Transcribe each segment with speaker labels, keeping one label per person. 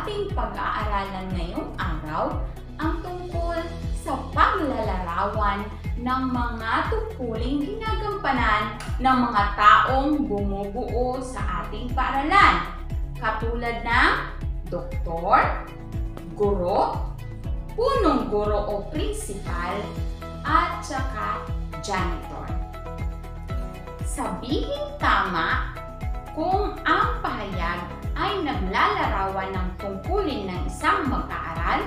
Speaker 1: ating pag-aaralan ngayong araw ang tungkol sa paglalarawan ng mga tungkuling ginagampanan ng mga taong bumubuo sa ating paaralan, katulad ng doktor, guro, punong guro o principal, at saka janitor. Sabihin tama kung ang pahayag ay naglalarawan ng tungkulin ng isang mag-aaral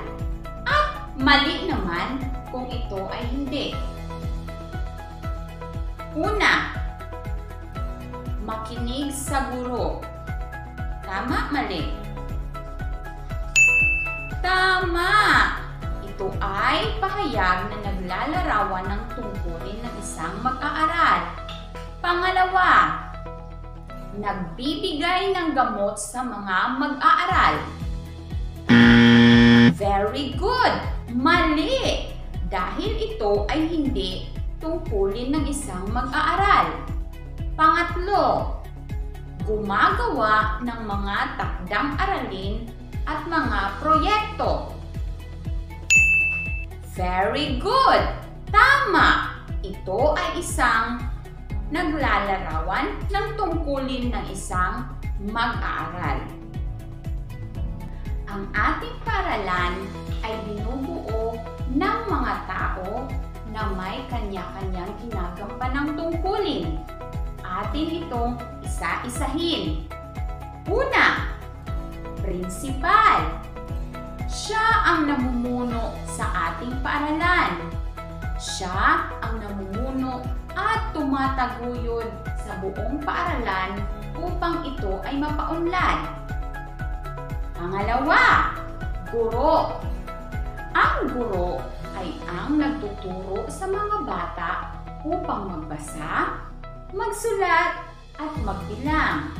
Speaker 1: at mali naman kung ito ay hindi. Una, makinig sa guro. Tama, mali? Tama! Ito ay pahayag na naglalarawan ng tungkulin ng isang mag-aaral. Pangalawa, nagbibigay ng gamot sa mga mag-aaral. Very good! Mali! Dahil ito ay hindi tungkulin ng isang mag-aaral. Pangatlo, gumagawa ng mga takdang aralin at mga proyekto. Very good! Tama! Ito ay isang naglalarawan ng tungkulin ng isang mag-aaral. Ang ating paaralan ay binubuo ng mga tao na may kanya-kanyang ginagampanang tungkulin. Atin itong isa-isahin. Una, principal. Siya ang namumuno sa ating paaralan. Siya ang namumuno at tumataguyod sa buong paaralan upang ito ay mapaunlad. Pangalawa, guro. Ang guro ay ang nagtuturo sa mga bata upang magbasa, magsulat, at magbilang.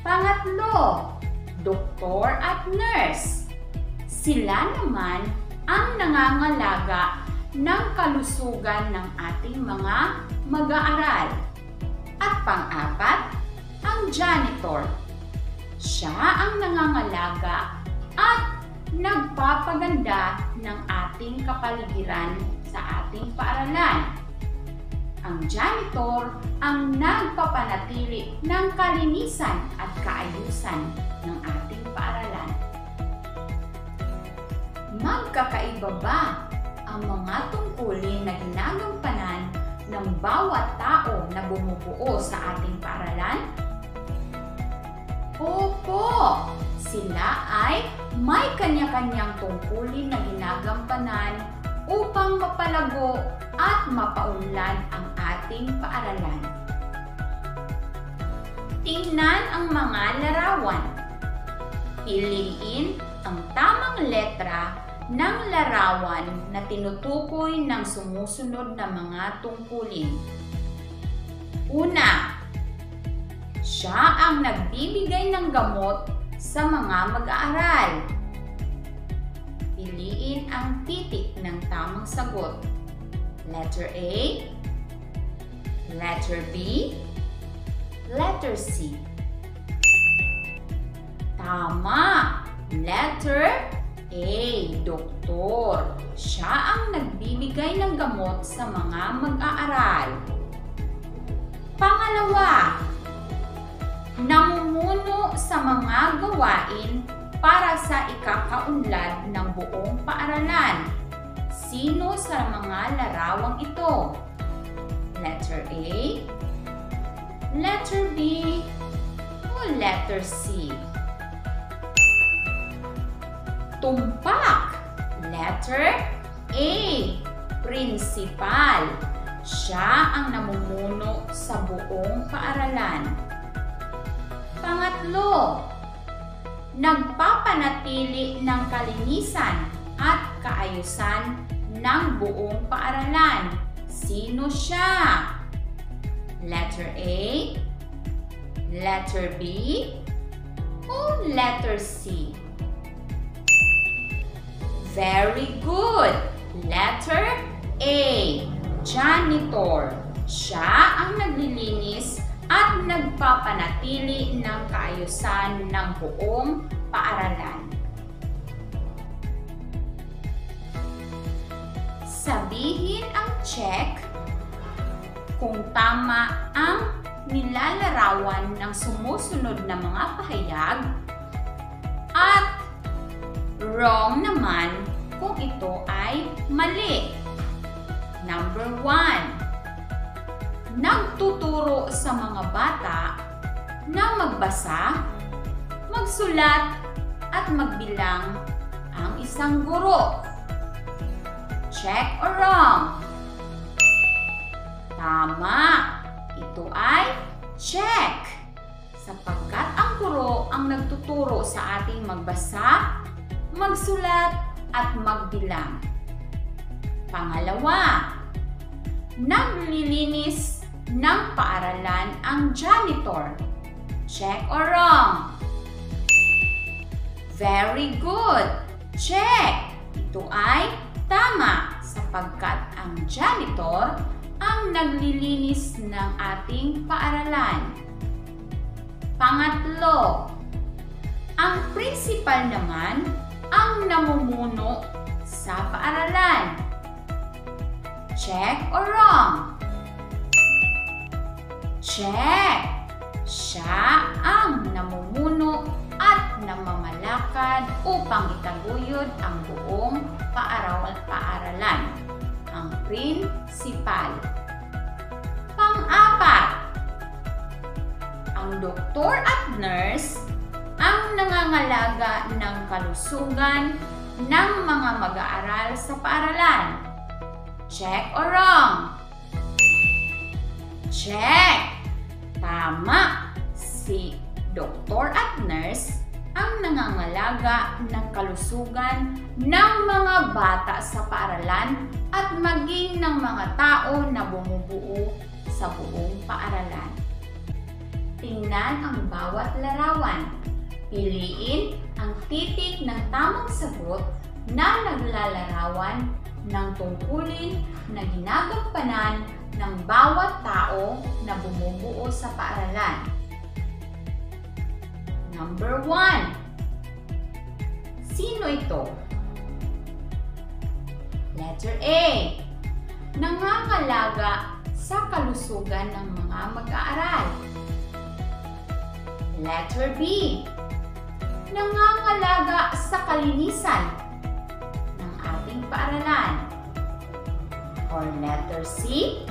Speaker 1: Pangatlo, doktor at nurse. Sila naman ang nangangalaga ng kalusugan ng ating mga mag-aaral. At pang-apat, ang janitor. Siya ang nangangalaga at nagpapaganda ng ating kapaligiran sa ating paaralan. Ang janitor ang nagpapanatili ng kalinisan at kaayusan ng ating paaralan. Magkakaiba ba ang mga tungkulin na ginagampanan ng bawat tao na bumubuo sa ating paaralan? Opo! Sila ay may kanya-kanyang tungkulin na ginagampanan upang mapalago at mapaunlad ang ating paaralan. Tingnan ang mga larawan. Piliin ang tamang letra ng larawan na tinutukoy ng sumusunod na mga tungkulin. Una, siya ang nagbibigay ng gamot sa mga mag-aaral. Piliin ang titik ng tamang sagot. Letter A, letter B, letter C. Tama! Letter A, doktor. Siya ang nagbibigay ng gamot sa mga mag-aaral. Pangalawa, namumuno sa mga gawain para sa ikakaunlad ng buong paaralan. Sino sa mga larawang ito? Letter A, letter B, o letter C? Tumpak. Letter A, principal. Siya ang namumuno sa buong paaralan. Pangatlo, nagpapanatili ng kalinisan at kaayusan ng buong paaralan. Sino siya? Letter A, letter B, o letter C? Very good! Letter A, janitor. Siya ang naglilinis at nagpapanatili ng kaayusan ng buong paaralan. Sabihin ang check kung tama ang nilalarawan ng sumusunod na mga pahayag at wrong naman kung ito ay mali. Number 1. Nagtuturo sa mga bata na magbasa, magsulat at magbilang ang isang guro. Check or wrong? Tama! Ito ay check! Sapagkat ang guro ang nagtuturo sa ating magbasa, magsulat at magbilang. Pangalawa, naglilinis ng paaralan ang janitor. Check or wrong? Very good! Check! Ito ay tama sapagkat ang janitor ang naglilinis ng ating paaralan. Pangatlo, ang principal naman ang namumuno sa paaralan. Check or wrong? Check! Siya ang namumuno at namamalakad upang itaguyod ang buong paaralan, ang principal. Pang-apat, ang doktor at nurse ang nangangalaga ng kalusugan ng mga mag-aaral sa paaralan. Check or wrong? Check! Tama! Si doktor at nurse ang nangangalaga ng kalusugan ng mga bata sa paaralan at maging ng mga tao na bumubuo sa buong paaralan. Tingnan ang bawat larawan. Piliin ang titik ng tamang sagot na naglalarawan ng tungkulin na ginagampanan ng bawat tao na bumubuo sa paaralan. Number 1. Sino ito? Letter A. Nangangalaga sa kalusugan ng mga mag-aaral. Letter B. Nangangalaga sa kalinisan ng ating paaralan. Or letter C.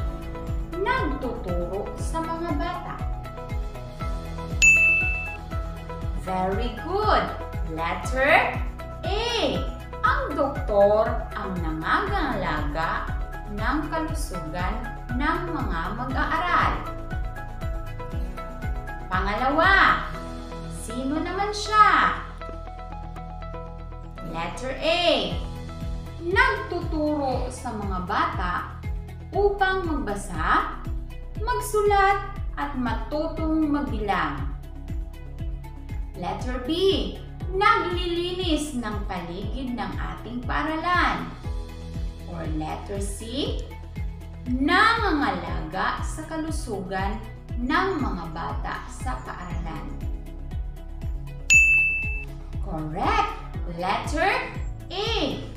Speaker 1: Nagtuturo sa mga bata. Very good! Letter A. Ang doktor ang nangangalaga ng kalusugan ng mga mag-aaral. Pangalawa, sino naman siya? Letter A. Nagtuturo sa mga bata upang magbasa, magsulat at matutong magbilang. Letter B. Naglilinis ng paligid ng ating paaralan. Or letter C. Nangangalaga sa kalusugan ng mga bata sa paaralan. Correct! Letter A.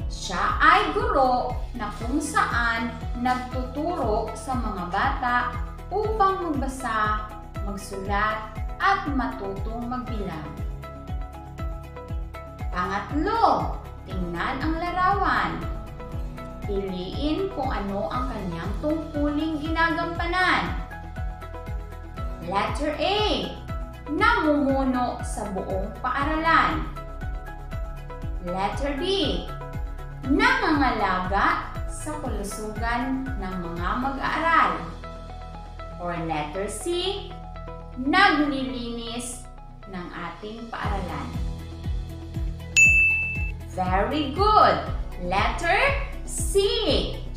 Speaker 1: Siya ay guro na kung saan nagtuturo sa mga bata upang magbasa, magsulat, at matutong magbilang. Pangatlo, tingnan ang larawan. Piliin kung ano ang kanyang tungkuling ginagampanan. Letter A. Namumuno sa buong paaralan. Letter B. Nangangalaga sa kalusugan ng mga mag-aaral. Or letter C. Naglilinis ng ating paaralan. Very good! Letter C.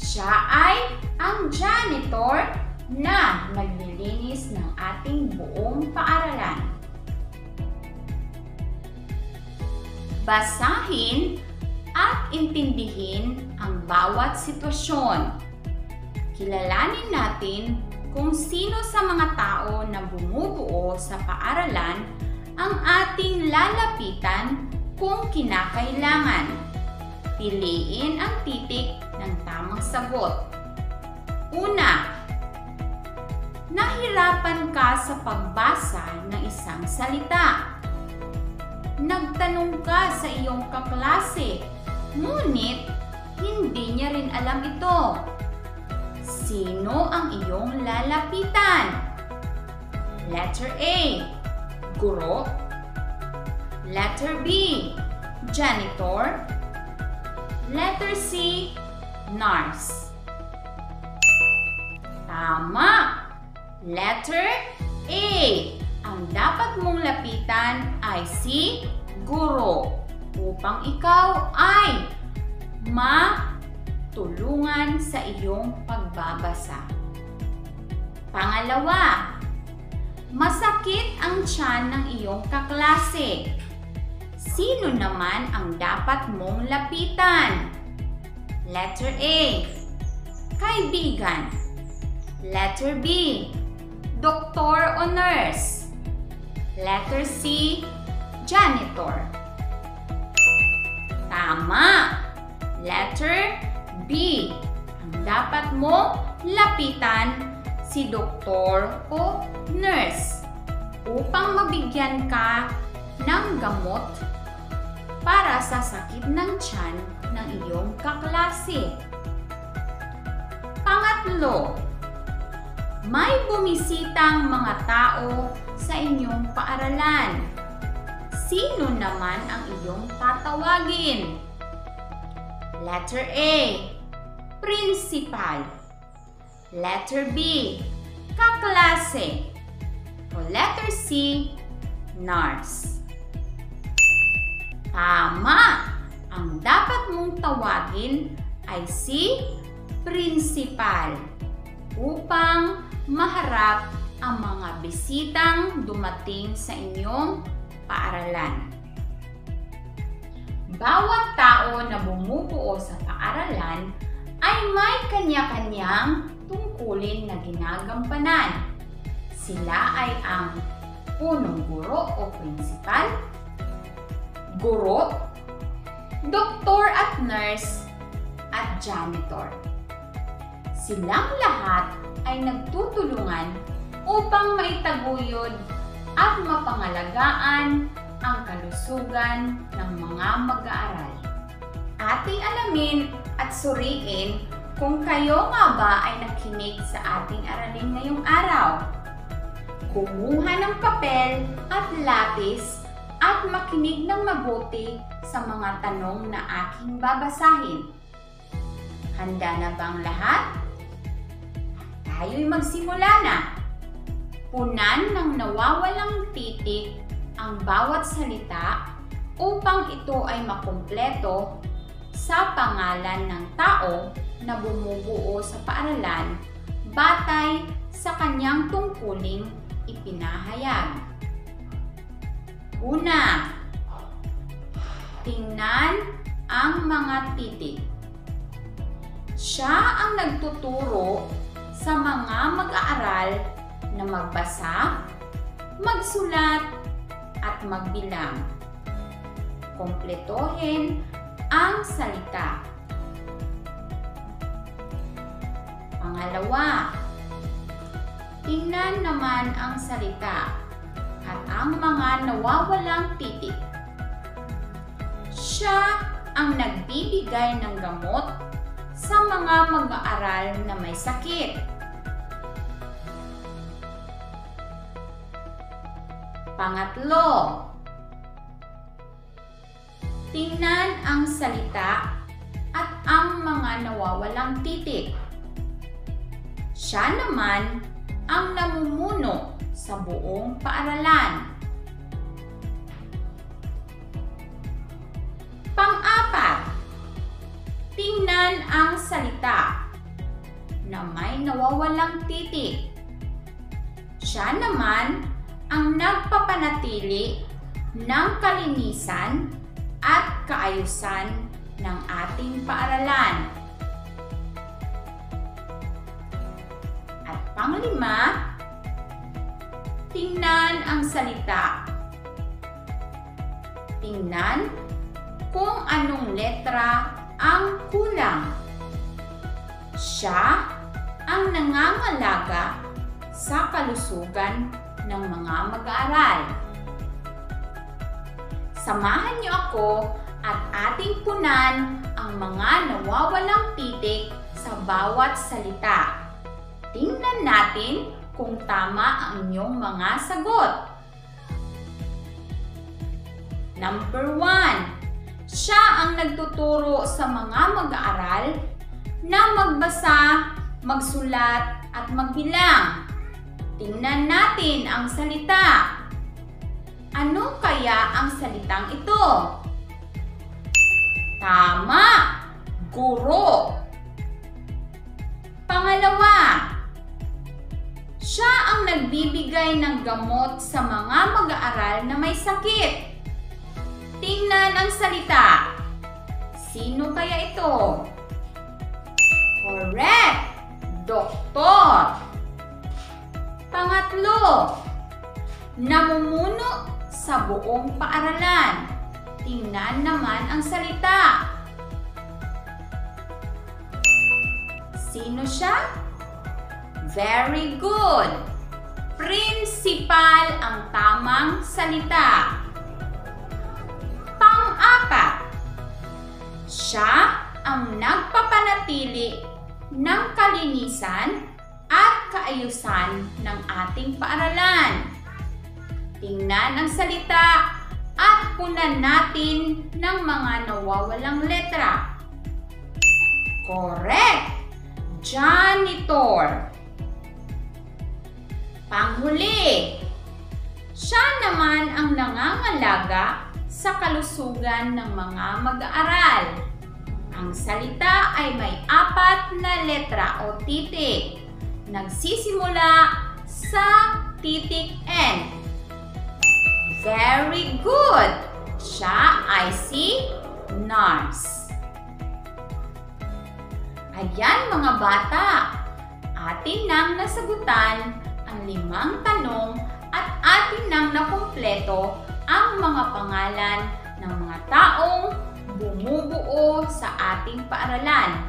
Speaker 1: Siya ay ang janitor na naglilinis ng ating buong paaralan. Basahin at intindihin ang bawat sitwasyon. Kilalanin natin kung sino sa mga tao na bumubuo sa paaralan ang ating lalapitan kung kinakailangan. Piliin ang titik ng tamang sagot. Una, nahirapan ka sa pagbasa ng isang salita. Nagtanong ka sa iyong kaklase, ngunit hindi niya rin alam ito. Sino ang iyong lalapitan? Letter A, guro. Letter B, janitor. Letter C, nurse. Tama! Letter A. Ang dapat mong lapitan ay si guro upang ikaw ay matulungan sa iyong pagbabasa. Pangalawa, masakit ang tiyan ng iyong kaklase. Sino naman ang dapat mong lapitan? Letter A, kaibigan. Letter B, doktor o nurse. Letter C, janitor. Tama! Letter B, ang dapat mo lapitan si doktor o nurse upang mabigyan ka ng gamot para sa sakit ng tiyan ng iyong kaklase. Pangatlo, may bumisitang mga tao sa inyong paaralan. Sino naman ang iyong tatawagin? Letter A, principal. Letter B, kaklase. O letter C, nurse. Tama! Ang dapat mong tawagin ay si principal upang maharap ang mga bisitang dumating sa inyong paaralan. Bawat tao na bumubuo sa paaralan ay may kanya-kanyang tungkulin na ginagampanan. Sila ay ang punong guro o principal, guro, doktor at nurse, at janitor. Silang lahat ay nagtutulungan upang maitaguyod at mapangalagaan ang kalusugan ng mga mag-aaral. Ating alamin at suriin kung kayo nga ba ay nakinig sa ating aralin ngayong araw. Kumuha ng papel at lapis at makinig ng mabuti sa mga tanong na aking babasahin. Handa na bang lahat? Tayo'y magsimula na. Punan ng nawawalang titik ang bawat salita upang ito ay makumpleto sa pangalan ng tao na bumubuo sa paaralan batay sa kanyang tungkuling ipinahayag. Una, tingnan ang mga titik. Siya ang nagtuturo sa mga mag-aaral na magbasa, magsulat, at magbilang. Kompletohin ang salita. Pangalawa, tingnan naman ang salita at ang mga nawawalang titik. Siya ang nagbibigay ng gamot sa mga mag-aaral na may sakit. Pangatlo, tingnan ang salita at ang mga nawawalang titik. Siya naman ang namumuno sa buong paaralan. Pang-apat, tingnan ang salita na may nawawalang titik. Siya naman ang nagpapanatili ng kalinisan at kaayusan ng ating paaralan. At panglima, tingnan ang salita. tingnan kung anong letra ang kulang. Siya ang nangangalaga sa kalusugan ng mga mag-aaral. Samahan niyo ako at ating punan ang mga nawawalang titik sa bawat salita. Tingnan natin kung tama ang inyong mga sagot. Number 1. Siya ang nagtuturo sa mga mag-aaral na magbasa, magsulat at magbilang. Tingnan natin ang salita. Ano kaya ang salitang ito? Tama! Guro! Pangalawa, siya ang nagbibigay ng gamot sa mga mag-aaral na may sakit. Tingnan ang salita. Sino kaya ito? Correct! Doktor! Pangatlo, namumuno sa buong paaralan. Tingnan naman ang salita. Sino siya? Very good! Principal ang tamang salita. Pang-apat, siya ang nagpapanatili ng kalinisan at kaayusan ng ating paaralan. Tingnan ang salita at punan natin ng mga nawawalang letra. Correct! Janitor. Panghuli, siya naman ang nangangalaga sa kalusugan ng mga mag-aaral. Ang salita ay may 4 na letra o titik. Nagsisimula sa titik N. Very good! Siya ay si nurse. Ayan mga bata, atin nang nasagutan ang 5 tanong at atin nang nakumpleto ang mga pangalan ng mga taong bumubuo sa ating paaralan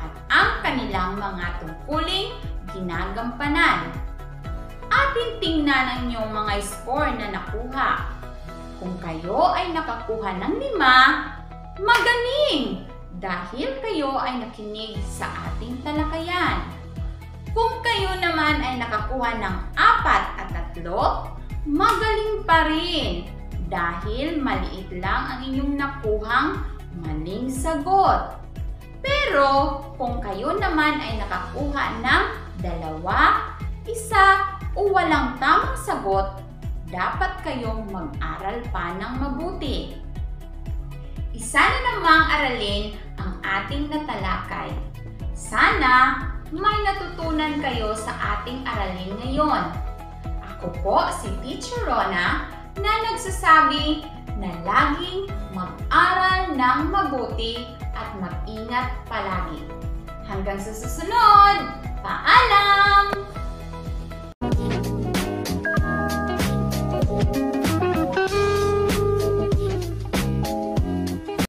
Speaker 1: at ang kanilang mga tungkuling ginagampanan. Atin tingnan ang inyong mga score na nakuha. Kung kayo ay nakakuha ng 5, magaling! Dahil kayo ay nakinig sa ating talakayan. Kung kayo naman ay nakakuha ng 4 at 3, magaling pa rin dahil maliit lang ang inyong nakuhang maling sagot. Pero kung kayo naman ay nakakuha ng 2, 1 o walang tamang sagot, dapat kayong mag-aral pa ng mabuti. Isa na namang aralin ang ating natalakay. Sana may natutunan kayo sa ating aralin ngayon. Ako po si Teacher Rona na nagsasabi na laging mag-aral ng mabuti at mag-ingat palagi. Hanggang sa susunod, paalam!